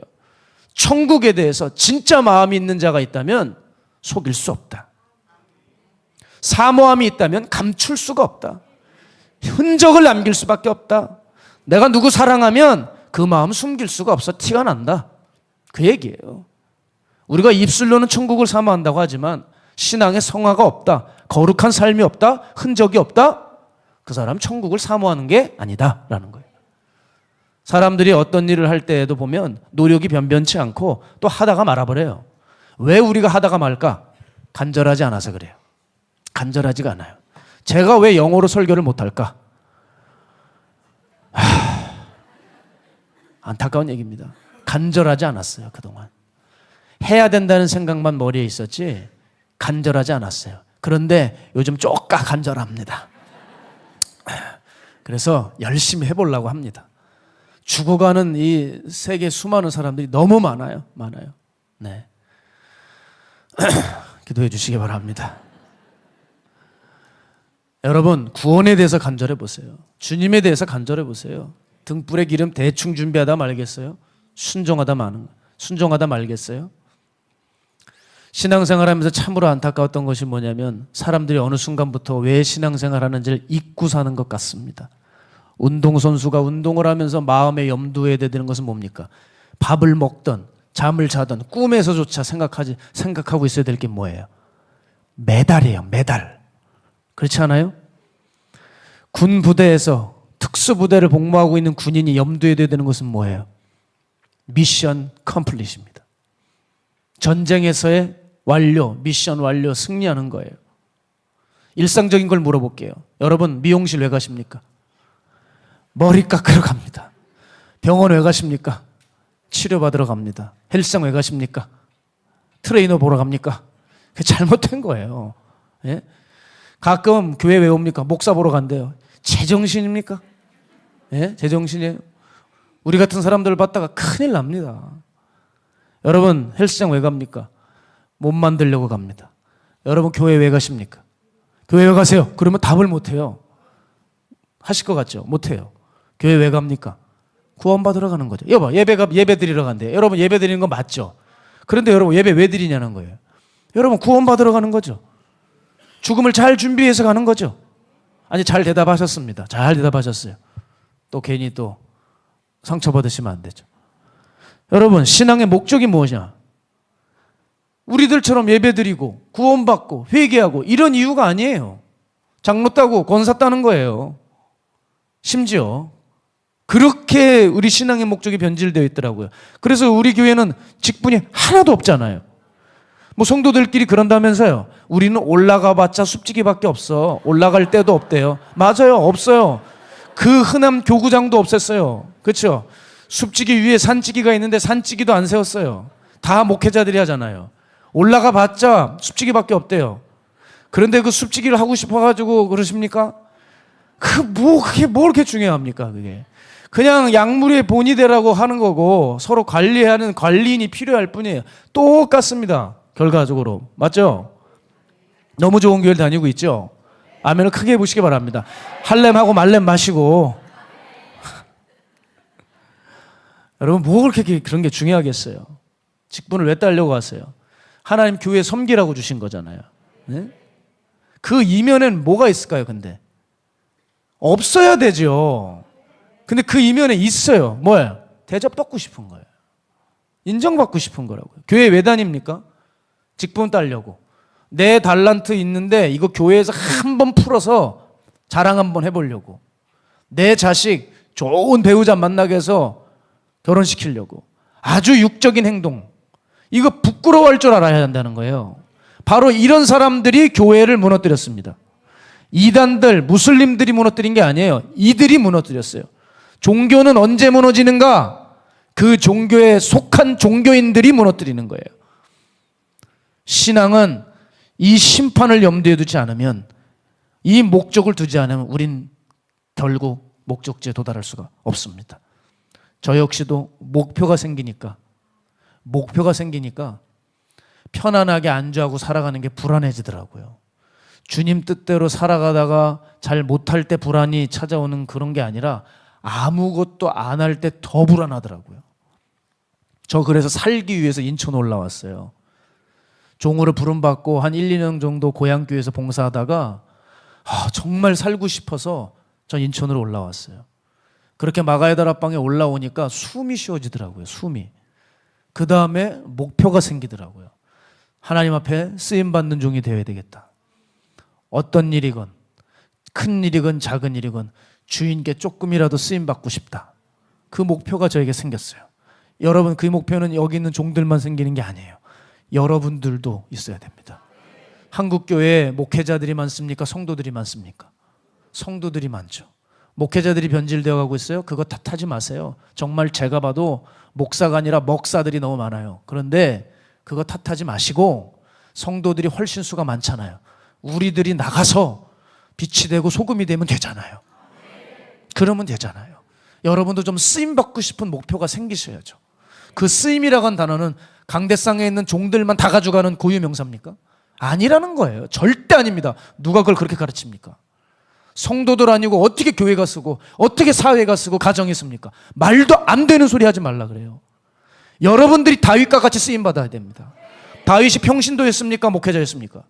천국에 대해서 진짜 마음이 있는 자가 있다면 속일 수 없다. 사모함이 있다면 감출 수가 없다. 흔적을 남길 수밖에 없다. 내가 누구 사랑하면 그 마음 숨길 수가 없어. 티가 난다. 그 얘기예요. 우리가 입술로는 천국을 사모한다고 하지만 신앙에 성화가 없다, 거룩한 삶이 없다, 흔적이 없다, 그 사람 천국을 사모하는 게 아니다라는 거예요. 사람들이 어떤 일을 할 때에도 보면 노력이 변변치 않고 또 하다가 말아버려요. 왜 우리가 하다가 말까? 간절하지 않아서 그래요. 간절하지가 않아요. 제가 왜 영어로 설교를 못할까? 안타까운 얘기입니다. 간절하지 않았어요, 그동안. 해야 된다는 생각만 머리에 있었지 간절하지 않았어요. 그런데 요즘 쪼까 간절합니다. 그래서 열심히 해보려고 합니다. 죽어가는 이 세계 수많은 사람들이 너무 많아요. 네. 기도해 주시기 바랍니다. 여러분, 구원에 대해서 간절해 보세요. 주님에 대해서 간절해 보세요. 등불에 기름 대충 준비하다 말겠어요? 순종하다 말겠어요? 신앙생활하면서 참으로 안타까웠던 것이 뭐냐면 사람들이 어느 순간부터 왜 신앙생활하는지를 잊고 사는 것 같습니다. 운동선수가 운동을 하면서 마음에 염두에 되는 것은 뭡니까? 밥을 먹던 잠을 자던 꿈에서조차 생각하고 있어야 될 게 뭐예요? 메달이에요. 메달. 그렇지 않아요? 군 부대에서 특수부대를 복무하고 있는 군인이 염두에 둬야 되는 것은 뭐예요? 미션 컴플릿입니다. 전쟁에서의 완료, 미션 완료, 승리하는 거예요. 일상적인 걸 물어볼게요. 여러분, 미용실 왜 가십니까? 머리 깎으러 갑니다. 병원 왜 가십니까? 치료받으러 갑니다. 헬스장 왜 가십니까? 트레이너 보러 갑니까? 그게 잘못된 거예요. 예? 가끔 교회 왜 옵니까? 목사 보러 간대요. 제정신입니까? 예? 제정신이에요? 우리 같은 사람들을 봤다가 큰일 납니다. 여러분, 헬스장 왜 갑니까? 몸 만들려고 갑니다. 여러분, 교회 왜 가십니까? 교회 왜 가세요? 그러면 답을 못해요. 하실 것 같죠? 못해요. 교회 왜 갑니까? 구원받으러 가는 거죠. 여보, 예배 드리러 간대요. 여러분, 예배 드리는 거 맞죠? 그런데 여러분, 예배 왜 드리냐는 거예요. 여러분, 구원받으러 가는 거죠. 죽음을 잘 준비해서 가는 거죠. 아니, 잘 대답하셨습니다. 잘 대답하셨어요. 또 괜히 또 상처받으시면 안 되죠. 여러분, 신앙의 목적이 무엇이냐? 우리들처럼 예배드리고 구원받고 회개하고 이런 이유가 아니에요. 장로 따고 권사 따는 거예요. 심지어 그렇게 우리 신앙의 목적이 변질되어 있더라고요. 그래서 우리 교회는 직분이 하나도 없잖아요. 뭐 성도들끼리 그런다면서요. 우리는 올라가 봤자 숲지기밖에 없어. 올라갈 데도 없대요. 맞아요. 없어요. 그 흔한 교구장도 없앴어요. 그렇죠? 숲지기 위에 산지기가 있는데 산지기도 안 세웠어요. 다 목회자들이 하잖아요. 올라가 봤자 숲지기밖에 없대요. 그런데 그 숲지기를 하고 싶어가지고 그러십니까? 그게 뭐 그렇게 중요합니까? 그게 그냥 약물의 본이 되라고 하는 거고 서로 관리하는 관리인이 필요할 뿐이에요. 똑같습니다. 결과적으로. 맞죠? 너무 좋은 교회를 다니고 있죠? 아멘을 크게 해보시기 바랍니다. 할렘하고 말렘 마시고. 여러분, 뭐 그렇게 그런 게 중요하겠어요? 직분을 왜 따려고 하세요? 하나님 교회 섬기라고 주신 거잖아요. 네? 그 이면엔 뭐가 있을까요, 근데? 없어야 되죠. 근데 그 이면에 있어요. 뭐예요? 대접받고 싶은 거예요. 인정받고 싶은 거라고요. 교회 왜 다닙니까? 직분 따려고. 내 달란트 있는데 이거 교회에서 한번 풀어서 자랑 한번 해보려고. 내 자식 좋은 배우자 만나게 해서 결혼시키려고. 아주 육적인 행동. 이거 부끄러워할 줄 알아야 한다는 거예요. 바로 이런 사람들이 교회를 무너뜨렸습니다. 이단들, 무슬림들이 무너뜨린 게 아니에요. 이들이 무너뜨렸어요. 종교는 언제 무너지는가? 그 종교에 속한 종교인들이 무너뜨리는 거예요. 신앙은 이 심판을 염두에 두지 않으면, 이 목적을 두지 않으면 우린 결국 목적지에 도달할 수가 없습니다. 저 역시도 목표가 생기니까 편안하게 안주하고 살아가는 게 불안해지더라고요. 주님 뜻대로 살아가다가 잘 못할 때 불안이 찾아오는 그런 게 아니라 아무것도 안 할 때 더 불안하더라고요. 저 그래서 살기 위해서 인천 올라왔어요. 종으로 부름받고 한 1, 2년 정도 고향교회에서 봉사하다가 정말 살고 싶어서 저 인천으로 올라왔어요. 그렇게 마가의 다락방에 올라오니까 숨이 쉬어지더라고요. 숨이. 그 다음에 목표가 생기더라고요. 하나님 앞에 쓰임받는 종이 되어야 되겠다. 어떤 일이건 큰 일이건 작은 일이건 주인께 조금이라도 쓰임받고 싶다. 그 목표가 저에게 생겼어요. 여러분, 그 목표는 여기 있는 종들만 생기는 게 아니에요. 여러분들도 있어야 됩니다. 한국교회에 목회자들이 많습니까? 성도들이 많습니까? 성도들이 많죠. 목회자들이 변질되어 가고 있어요. 그거 탓하지 마세요. 정말 제가 봐도 목사가 아니라 먹사들이 너무 많아요. 그런데 그거 탓하지 마시고, 성도들이 훨씬 수가 많잖아요. 우리들이 나가서 빛이 되고 소금이 되면 되잖아요. 그러면 되잖아요. 여러분도 좀 쓰임받고 싶은 목표가 생기셔야죠. 그 쓰임이라고 하는 단어는 강대상에 있는 종들만 다 가져가는 고유명사입니까? 아니라는 거예요. 절대 아닙니다. 누가 그걸 그렇게 가르칩니까? 성도들 아니고 어떻게 교회가 쓰고 어떻게 사회가 쓰고 가정이 씁니까? 말도 안 되는 소리 하지 말라 그래요. 여러분들이 다윗과 같이 쓰임받아야 됩니다. 다윗이 평신도였습니까? 목회자였습니까?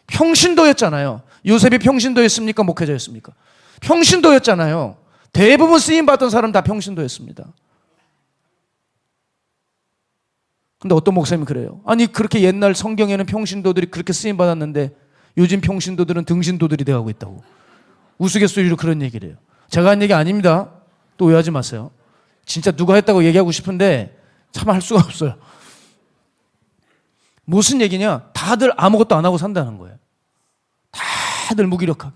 평신도였잖아요. 요셉이 평신도였습니까? 목회자였습니까? 평신도였잖아요. 대부분 쓰임받던 사람 다 평신도였습니다. 근데 어떤 목사님이 그래요. 아니, 그렇게 옛날 성경에는 평신도들이 그렇게 쓰임받았는데 요즘 평신도들은 등신도들이 되어가고 있다고 우스갯소리로 그런 얘기를 해요. 제가 한 얘기 아닙니다. 또 오해하지 마세요. 진짜 누가 했다고 얘기하고 싶은데 참 할 수가 없어요. 무슨 얘기냐? 다들 아무것도 안 하고 산다는 거예요. 다들 무기력하게,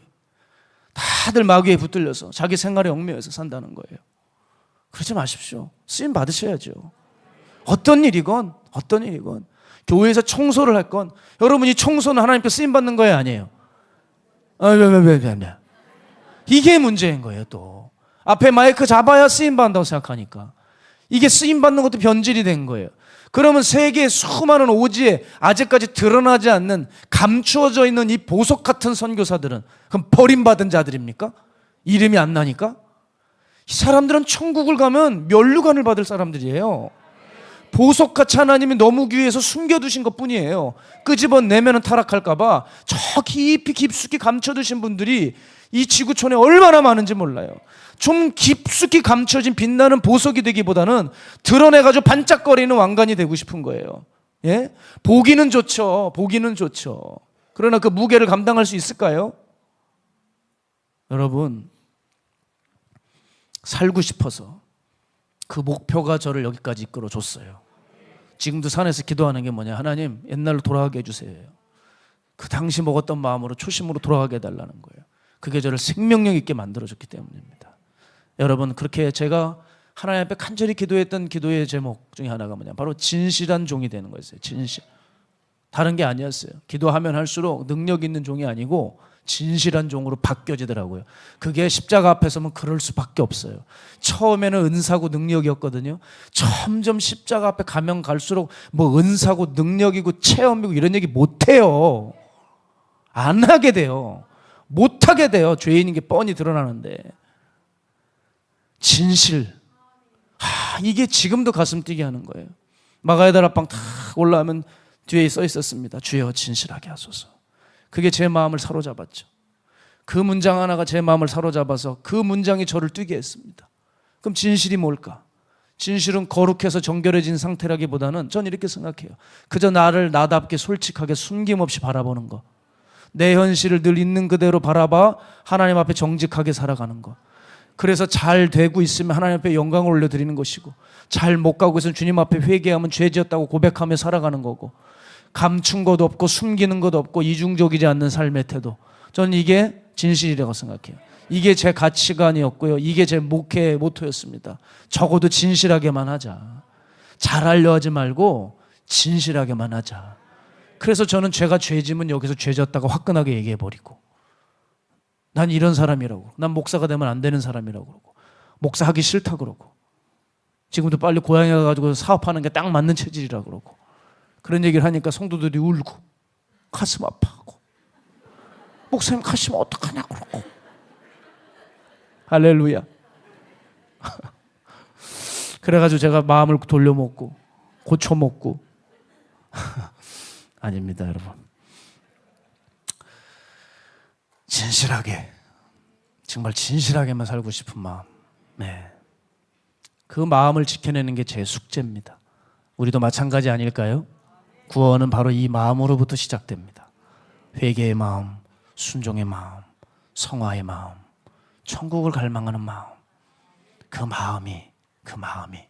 다들 마귀에 붙들려서 자기 생활에 얽매여서 산다는 거예요. 그러지 마십시오. 쓰임 받으셔야죠. 어떤 일이건 교회에서 청소를 할 건, 여러분, 이 청소는 하나님께 쓰임 받는 거예요, 아니에요? 이게 문제인 거예요. 또 앞에 마이크 잡아야 쓰임 받는다고 생각하니까 이게 쓰임 받는 것도 변질이 된 거예요. 그러면 세계의 수많은 오지에 아직까지 드러나지 않는 감추어져 있는 이 보석 같은 선교사들은 그럼 버림받은 자들입니까? 이름이 안 나니까? 이 사람들은 천국을 가면 면류관을 받을 사람들이에요. 보석같이 하나님이 너무 귀해서 숨겨두신 것뿐이에요. 끄집어내면 타락할까봐 저 깊이 깊숙이 감춰두신 분들이 이 지구촌에 얼마나 많은지 몰라요. 좀 깊숙이 감춰진 빛나는 보석이 되기보다는 드러내가지고 반짝거리는 왕관이 되고 싶은 거예요. 예? 보기는 좋죠. 그러나 그 무게를 감당할 수 있을까요? 여러분, 살고 싶어서 그 목표가 저를 여기까지 이끌어 줬어요. 지금도 산에서 기도하는 게 뭐냐? 하나님, 옛날로 돌아가게 해주세요. 그 당시 먹었던 마음으로 초심으로 돌아가게 해달라는 거예요. 그게 저를 생명력 있게 만들어줬기 때문입니다. 여러분, 그렇게 제가 하나님 앞에 간절히 기도했던 기도의 제목 중에 하나가 뭐냐? 바로 진실한 종이 되는 거였어요. 진실. 다른 게 아니었어요. 기도하면 할수록 능력 있는 종이 아니고 진실한 종으로 바뀌어지더라고요. 그게 십자가 앞에 서면 그럴 수밖에 없어요. 처음에는 은사고 능력이었거든요. 점점 십자가 앞에 가면 갈수록 뭐 은사고 능력이고 체험이고 이런 얘기 못해요. 안 하게 돼요. 못하게 돼요. 죄인인 게 뻔히 드러나는데. 진실. 이게 지금도 가슴 뛰게 하는 거예요. 마가의 다락방 탁 올라오면 뒤에 써 있었습니다. 주여 진실하게 하소서. 그게 제 마음을 사로잡았죠. 그 문장 하나가 제 마음을 사로잡아서 그 문장이 저를 뛰게 했습니다. 그럼 진실이 뭘까? 진실은 거룩해서 정결해진 상태라기보다는 전 이렇게 생각해요. 그저 나를 나답게 솔직하게 숨김없이 바라보는 거. 내 현실을 늘 있는 그대로 바라봐 하나님 앞에 정직하게 살아가는 거. 그래서 잘 되고 있으면 하나님 앞에 영광을 올려드리는 것이고, 잘 못 가고 있으면 주님 앞에 회개하면 죄 지었다고 고백하며 살아가는 거고, 감춘 것도 없고 숨기는 것도 없고 이중적이지 않는 삶의 태도. 저는 이게 진실이라고 생각해요. 이게 제 가치관이었고요. 이게 제 목회의 모토였습니다. 적어도 진실하게만 하자. 잘하려 하지 말고 진실하게만 하자. 그래서 저는 제가 죄지면 여기서 죄졌다고 화끈하게 얘기해버리고, 난 이런 사람이라고, 난 목사가 되면 안 되는 사람이라고 그러고, 목사하기 싫다 그러고, 지금도 빨리 고향에 가가지고 사업하는 게 딱 맞는 체질이라고 그러고, 그런 얘기를 하니까 성도들이 울고 가슴 아파하고, 목사님 가시면 어떡하냐고 그러고. 할렐루야. 그래가지고 제가 마음을 돌려먹고 고쳐먹고 아닙니다, 여러분. 진실하게, 정말 진실하게만 살고 싶은 마음, 그 마음을 지켜내는 게 제 숙제입니다. 우리도 마찬가지 아닐까요? 구원은 바로 이 마음으로부터 시작됩니다. 회개의 마음, 순종의 마음, 성화의 마음, 천국을 갈망하는 마음. 그 마음이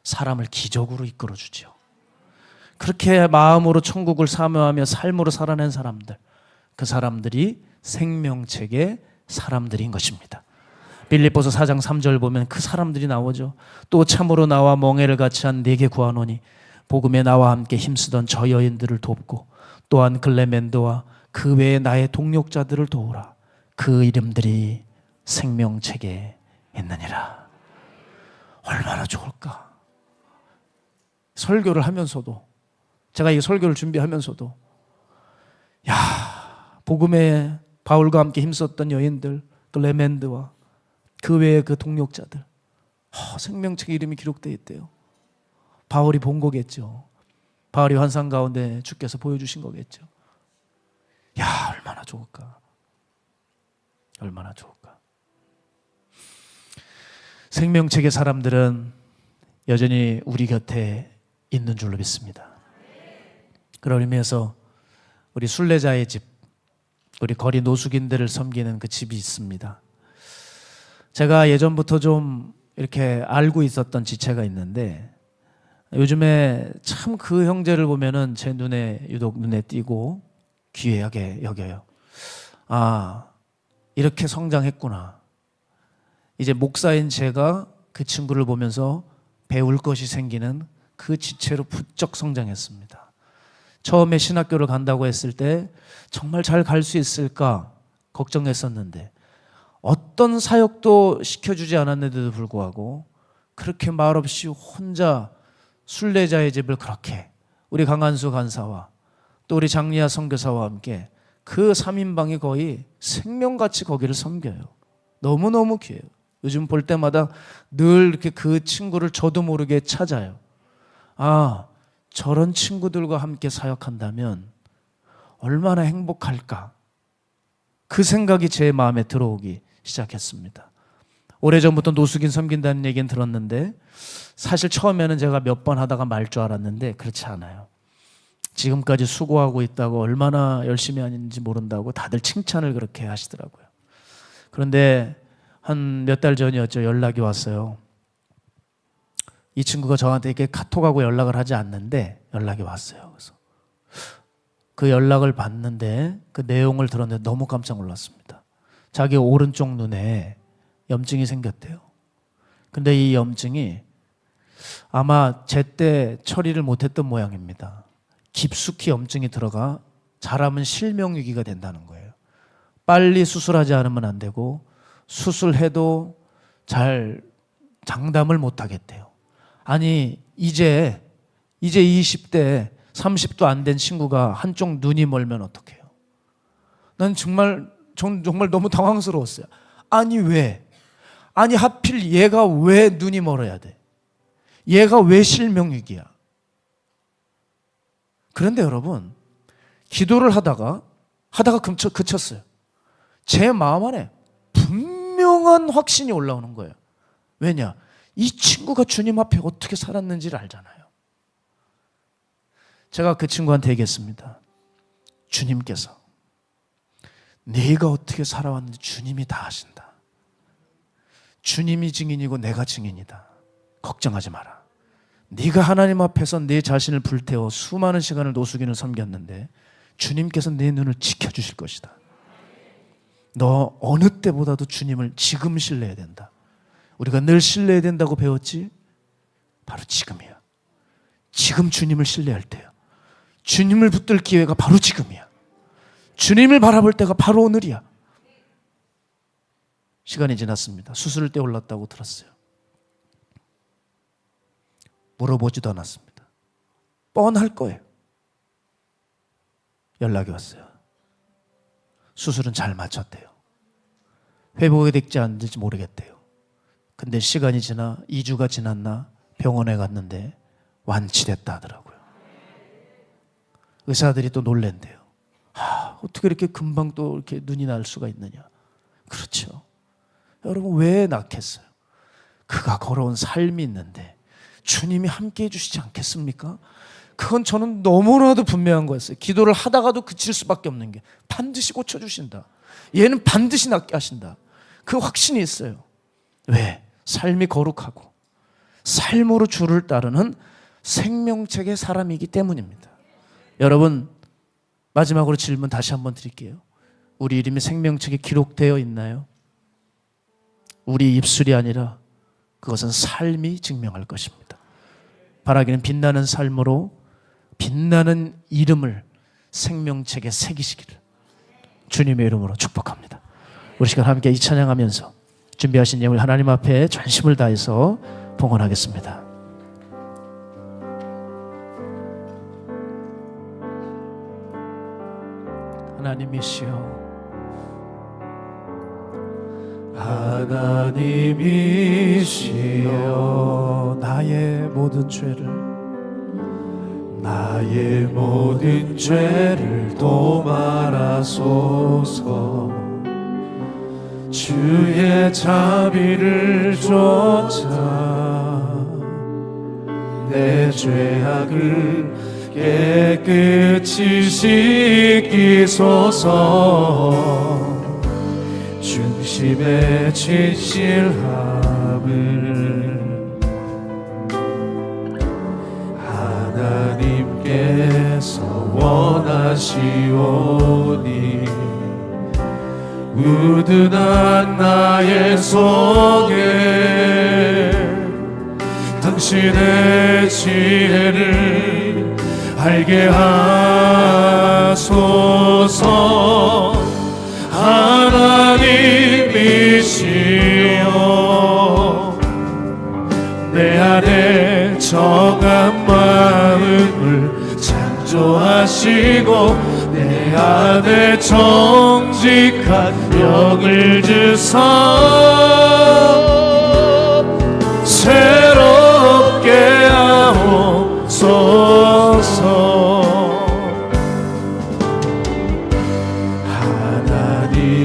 사람을 기적으로 이끌어주죠. 그렇게 마음으로 천국을 사모하며 삶으로 살아낸 사람들, 그 사람들이 생명책의 사람들인 것입니다. 빌립보서 4장 3절 보면 그 사람들이 나오죠. 또 참으로 나와 멍에를 같이 한 네게 구하노니 복음에 나와 함께 힘쓰던 저 여인들을 돕고 또한 클레멘드와 그 외에 나의 동력자들을 도우라. 그 이름들이 생명책에 있느니라. 얼마나 좋을까. 설교를 하면서도, 제가 이 설교를 준비하면서도, 복음에 바울과 함께 힘썼던 여인들, 클레멘드와 그 외의 그 동력자들, 생명책 이름이 기록되어 있대요. 바울이 본 거겠죠. 바울이 환상 가운데 주께서 보여주신 거겠죠. 얼마나 좋을까. 얼마나 좋을까. 생명책의 사람들은 여전히 우리 곁에 있는 줄로 믿습니다. 그런 의미에서 우리 순례자의 집, 우리 거리 노숙인들을 섬기는 그 집이 있습니다. 제가 예전부터 좀 이렇게 알고 있었던 지체가 있는데, 요즘에 참 그 형제를 보면은 제 유독 눈에 띄고 귀하게 여겨요. 이렇게 성장했구나. 이제 목사인 제가 그 친구를 보면서 배울 것이 생기는 그 지체로 부쩍 성장했습니다. 처음에 신학교를 간다고 했을 때 정말 잘 갈 수 있을까 걱정했었는데, 어떤 사역도 시켜주지 않았는데도 불구하고 그렇게 말없이 혼자 순례자의 집을 그렇게, 우리 강한수 간사와 또 우리 장리아 선교사와 함께 그 3인방이 거의 생명같이 거기를 섬겨요. 너무너무 귀해요. 요즘 볼 때마다 늘 이렇게 그 친구를 저도 모르게 찾아요. 저런 친구들과 함께 사역한다면 얼마나 행복할까. 그 생각이 제 마음에 들어오기 시작했습니다. 오래전부터 노숙인 섬긴다는 얘기는 들었는데, 사실 처음에는 제가 몇 번 하다가 말 줄 알았는데 그렇지 않아요. 지금까지 수고하고 있다고, 얼마나 열심히 하는지 모른다고 다들 칭찬을 그렇게 하시더라고요. 그런데 한 몇 달 전이었죠. 연락이 왔어요. 이 친구가 저한테 이렇게 카톡하고 연락을 하지 않는데 연락이 왔어요. 그래서 그 연락을 받는데 그 내용을 들었는데 너무 깜짝 놀랐습니다. 자기 오른쪽 눈에 염증이 생겼대요. 근데 이 염증이 아마 제때 처리를 못했던 모양입니다. 깊숙이 염증이 들어가 잘하면 실명위기가 된다는 거예요. 빨리 수술하지 않으면 안 되고, 수술해도 잘 장담을 못 하겠대요. 아니 이제 20대 30도 안 된 친구가 한쪽 눈이 멀면 어떡해요? 난 정말 너무 당황스러웠어요. 아니 왜? 아니 하필 얘가 왜 눈이 멀어야 돼? 얘가 왜 실명위기야? 그런데 여러분, 기도를 하다가 그쳤어요. 제 마음 안에 분명한 확신이 올라오는 거예요. 왜냐? 이 친구가 주님 앞에 어떻게 살았는지를 알잖아요. 제가 그 친구한테 얘기했습니다. 주님께서 네가 어떻게 살아왔는지 주님이 다 아신다. 주님이 증인이고 내가 증인이다. 걱정하지 마라. 네가 하나님 앞에서 내 자신을 불태워 수많은 시간을 노숙인을 섬겼는데 주님께서 내 눈을 지켜주실 것이다. 너 어느 때보다도 주님을 지금 신뢰해야 된다. 우리가 늘 신뢰해야 된다고 배웠지? 바로 지금이야. 지금 주님을 신뢰할 때야. 주님을 붙들 기회가 바로 지금이야. 주님을 바라볼 때가 바로 오늘이야. 시간이 지났습니다. 수술대 올랐다고 들었어요. 물어보지도 않았습니다. 뻔할 거예요. 연락이 왔어요. 수술은 잘 마쳤대요. 회복이 될지 안 될지 모르겠대요. 근데 시간이 지나 2주가 지났나 병원에 갔는데 완치됐다 하더라고요. 의사들이 또 놀랜대요. 어떻게 이렇게 금방 또 이렇게 눈이 날 수가 있느냐. 그렇죠. 여러분, 왜 낳겠어요? 그가 걸어온 삶이 있는데 주님이 함께 해주시지 않겠습니까? 그건 저는 너무나도 분명한 거였어요. 기도를 하다가도 그칠 수밖에 없는 게 반드시 고쳐주신다. 얘는 반드시 낫게 하신다. 그 확신이 있어요. 왜? 삶이 거룩하고 삶으로 주를 따르는 생명책의 사람이기 때문입니다. 여러분, 마지막으로 질문 다시 한번 드릴게요. 우리 이름이 생명책에 기록되어 있나요? 우리 입술이 아니라 그것은 삶이 증명할 것입니다. 바라기는 빛나는 삶으로 빛나는 이름을 생명책에 새기시기를 주님의 이름으로 축복합니다. 우리 시간 함께 이 찬양하면서 준비하신 예물 하나님 앞에 전심을 다해서 봉헌하겠습니다. 하나님이시여, 하나님이시여, 나의 모든 죄를 도말하소서. 주의 자비를 쫓아 내 죄악을 깨끗이 씻기소서. 중심의 진실함을 하나님께서 원하시오니 우둔한 나의 속에 당신의 지혜를 알게 하소서. 하나님이시여, 내 안에 정한 마음을 창조하시고 내 안에 정직한 영을 주사 새롭게 하옵소서.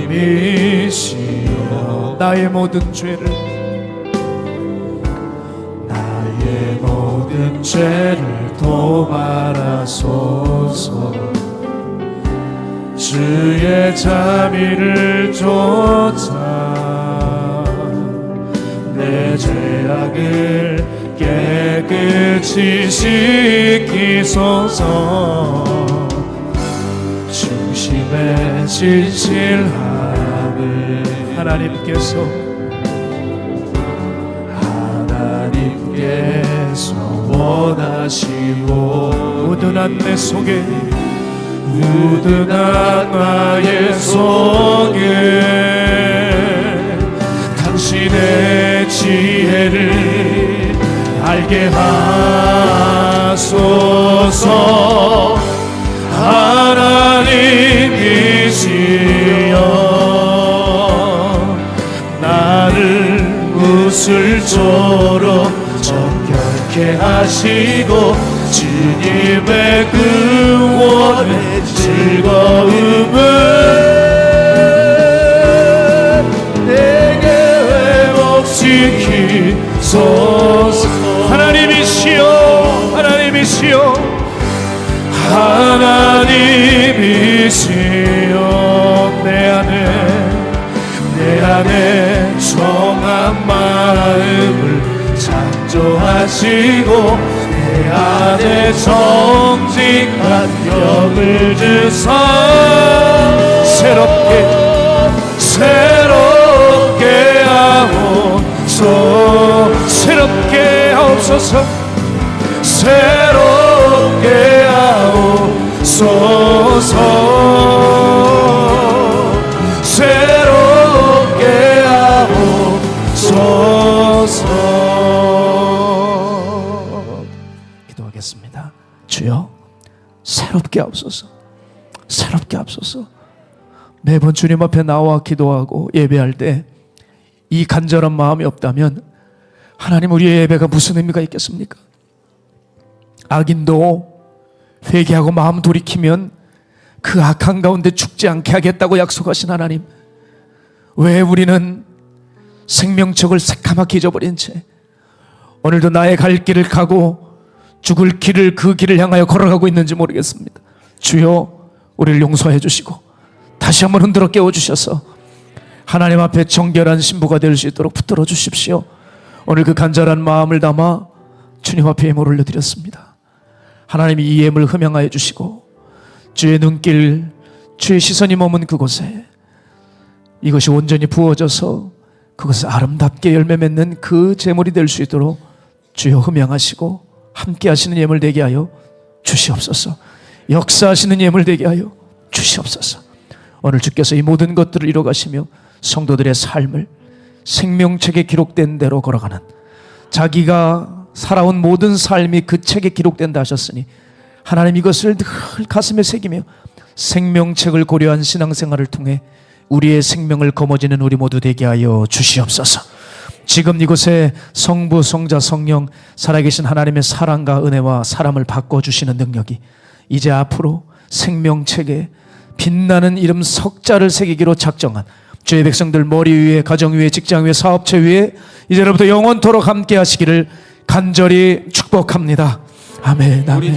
하나님이시여, 나의 모든 죄를 도말하소서. 주의 자비를 쫓아 내 죄악을 깨끗이 씻기소서. 중심의 진실함을 하나님께서 원하시고 우둔한 내 속에 우둔한 나의 속에 당신의 지혜를 알게 하소서. 하나님이시여, 나를 웃을조록 정결케 하시고 주님의 구원의 즐거움을 내게 회복시키소서. 하나님이시여 하나님이시여 내 안에 정한 마음을 창조하시고 내 안에 정직한 영을 주사 새롭게 하옵소서 새롭게 하옵소서 새롭게 하옵소서 새롭게 하옵소서. 기도하겠습니다. 주여 새롭게 하옵소서 새롭게 하옵소서. 매번 주님 앞에 나와 기도하고 예배할 때 이 간절한 마음이 없다면 하나님 우리의 예배가 무슨 의미가 있겠습니까? 악인도 회개하고 마음 돌이키면 그 악한 가운데 죽지 않게 하겠다고 약속하신 하나님, 왜 우리는 생명책을 새카맣게 잊어버린 채 오늘도 나의 갈 길을 가고 죽을 길을 그 길을 향하여 걸어가고 있는지 모르겠습니다. 주여 우리를 용서해 주시고 다시 한번 흔들어 깨워주셔서 하나님 앞에 정결한 신부가 될 수 있도록 붙들어 주십시오. 오늘 그 간절한 마음을 담아 주님 앞에 예물 올려드렸습니다. 하나님이 이 예물 흠양하여 주시고 주의 눈길, 주의 시선이 머문 그곳에 이것이 온전히 부어져서 그것을 아름답게 열매 맺는 그 제물이 될 수 있도록 주여 흠양하시고 함께 하시는 예물 되게 하여 주시옵소서. 역사하시는 예물 되게 하여 주시옵소서. 오늘 주께서 이 모든 것들을 이뤄가시며 성도들의 삶을 생명책에 기록된 대로 걸어가는, 자기가 살아온 모든 삶이 그 책에 기록된다 하셨으니 하나님 이것을 늘 가슴에 새기며 생명책을 고려한 신앙생활을 통해 우리의 생명을 거머쥐는 우리 모두 되게 하여 주시옵소서. 지금 이곳에 성부, 성자, 성령 살아계신 하나님의 사랑과 은혜와 사람을 바꿔주시는 능력이 이제 앞으로 생명책에 빛나는 이름 석자를 새기기로 작정한 주의 백성들 머리 위에, 가정 위에, 직장 위에, 사업체 위에 이제로부터 영원토록 함께 하시기를 간절히 축복합니다. 아멘. 아멘.